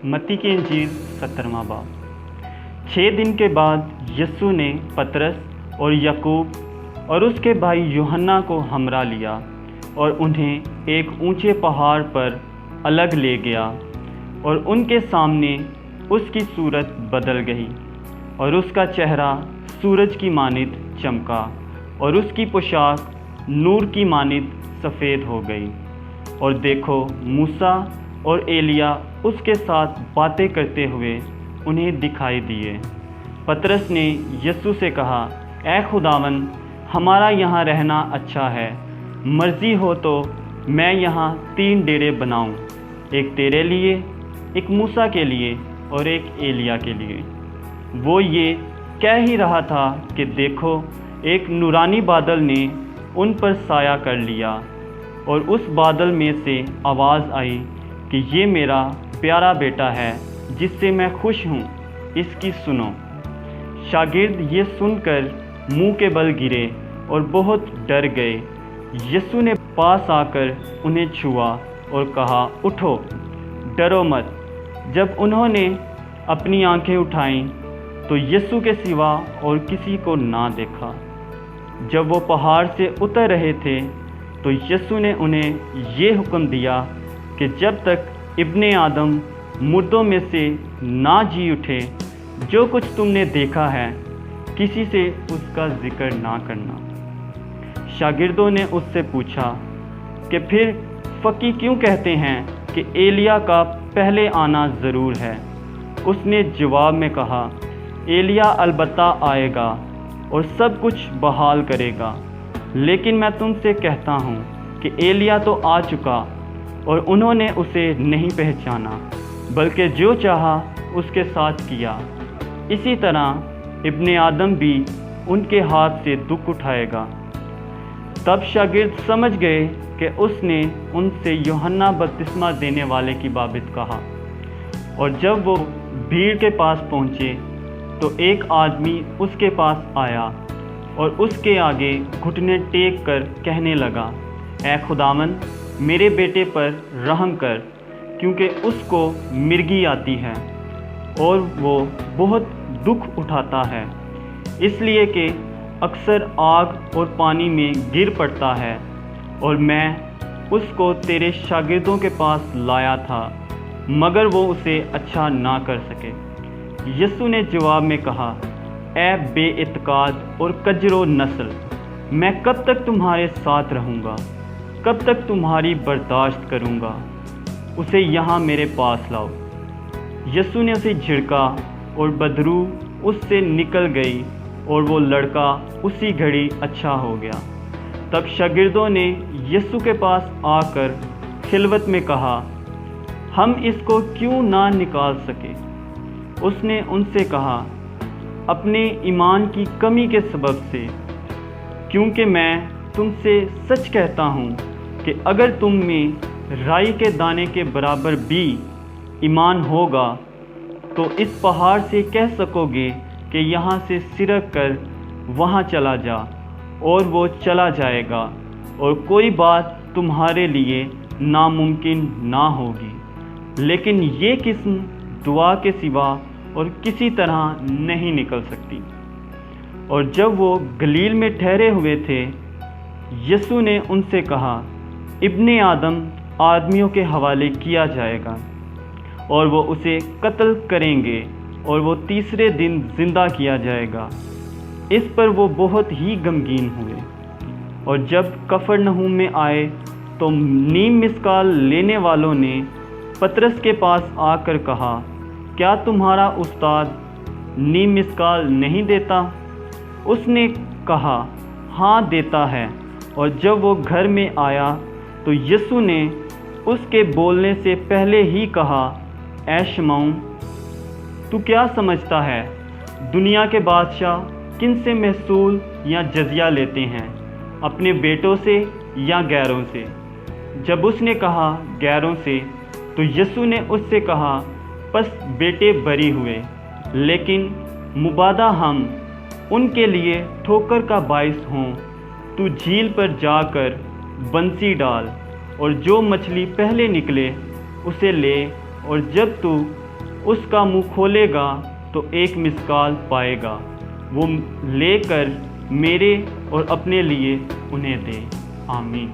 मत्ती की इंजील 17वां बाब। 6 दिन के बाद यीशु ने पतरस और याकूब और उसके भाई यूहन्ना को हमरा लिया और उन्हें एक ऊंचे पहाड़ पर अलग ले गया, और उनके सामने उसकी सूरत बदल गई और उसका चेहरा सूरज की मानित चमका और उसकी पोशाक नूर की मानित सफ़ेद हो गई। और देखो, मूसा और एलिया उसके साथ बातें करते हुए उन्हें दिखाई दिए। पतरस ने यीशु से कहा, ऐ खुदावन, हमारा यहाँ रहना अच्छा है। मर्ज़ी हो तो मैं यहाँ 3 डेरे बनाऊँ, एक तेरे लिए, एक मूसा के लिए और एक एलिया के लिए। वो ये कह ही रहा था कि देखो, एक नूरानी बादल ने उन पर साया कर लिया, और उस बादल में से आवाज़ आई कि ये मेरा प्यारा बेटा है, जिससे मैं खुश हूँ, इसकी सुनो। शागिर्द ये सुनकर मुंह के बल गिरे और बहुत डर गए। यीशु ने पास आकर उन्हें छुआ और कहा, उठो, डरो मत। जब उन्होंने अपनी आंखें उठाईं तो यीशु के सिवा और किसी को ना देखा। जब वो पहाड़ से उतर रहे थे तो यीशु ने उन्हें ये हुक्म दिया कि जब तक इब्ने आदम मुर्दों में से ना जी उठे, जो कुछ तुमने देखा है किसी से उसका जिक्र ना करना। शागिर्दों ने उससे पूछा कि फिर फ़की क्यों कहते हैं कि एलिया का पहले आना ज़रूर है। उसने जवाब में कहा, एलिया अलबत्ता आएगा और सब कुछ बहाल करेगा, लेकिन मैं तुमसे कहता हूँ कि एलिया तो आ चुका और उन्होंने उसे नहीं पहचाना, बल्कि जो चाहा उसके साथ किया। इसी तरह इब्ने आदम भी उनके हाथ से दुख उठाएगा। तब शागिर्द समझ गए कि उसने उनसे यूहन्ना बपतिस्मा देने वाले की बाबत कहा। और जब वो भीड़ के पास पहुँचे तो एक आदमी उसके पास आया और उसके आगे घुटने टेक कर कहने लगा, ऐ खुदावन, मेरे बेटे पर रहम कर, क्योंकि उसको मिर्गी आती है और वो बहुत दुख उठाता है, इसलिए कि अक्सर आग और पानी में गिर पड़ता है। और मैं उसको तेरे शागिर्दों के पास लाया था, मगर वो उसे अच्छा ना कर सके। यीशु ने जवाब में कहा, ऐ बेइत्काद और कजरो नस्ल, मैं कब तक तुम्हारे साथ रहूँगा? कब तक तुम्हारी बर्दाश्त करूँगा? उसे यहाँ मेरे पास लाओ। यीशु ने उसे झिड़का और बदबू उससे निकल गई और वो लड़का उसी घड़ी अच्छा हो गया। तब शागिर्दों ने यीशु के पास आकर खिलवत में कहा, हम इसको क्यों ना निकाल सके? उसने उनसे कहा, अपने ईमान की कमी के सबब से, क्योंकि मैं तुमसे सच कहता हूँ कि अगर तुम में राई के दाने के बराबर भी ईमान होगा तो इस पहाड़ से कह सकोगे कि यहाँ से सिरक कर वहाँ चला जा, और वो चला जाएगा, और कोई बात तुम्हारे लिए नामुमकिन ना होगी। लेकिन ये किस्म दुआ के सिवा और किसी तरह नहीं निकल सकती। और जब वो गलील में ठहरे हुए थे, यीशु ने उनसे कहा, इब्ने आदम आदमियों के हवाले किया जाएगा और वो उसे कत्ल करेंगे, और वो तीसरे दिन ज़िंदा किया जाएगा। इस पर वो बहुत ही गमगीन हुए। और जब कफरनहूम में आए तो नीम मिस्काल लेने वालों ने पतरस के पास आकर कहा, क्या तुम्हारा उस्ताद नीम मिस्काल नहीं देता? उसने कहा, हाँ देता है। और जब वो घर में आया तो यीशु ने उसके बोलने से पहले ही कहा, ऐ शमौन, तू क्या समझता है? दुनिया के बादशाह किन से महसूल या जजिया लेते हैं, अपने बेटों से या गैरों से? जब उसने कहा गैरों से, तो यीशु ने उससे कहा, बस बेटे बरी हुए, लेकिन मुबादा हम उनके लिए ठोकर का बाइस हों। तू झील पर जाकर बंसी डाल और जो मछली पहले निकले उसे ले, और जब तू اس کا منہ کھولے گا تو ایک مسکال پائے گا، وہ لے کر میرے اور اپنے لیے انہیں دے۔ آمین۔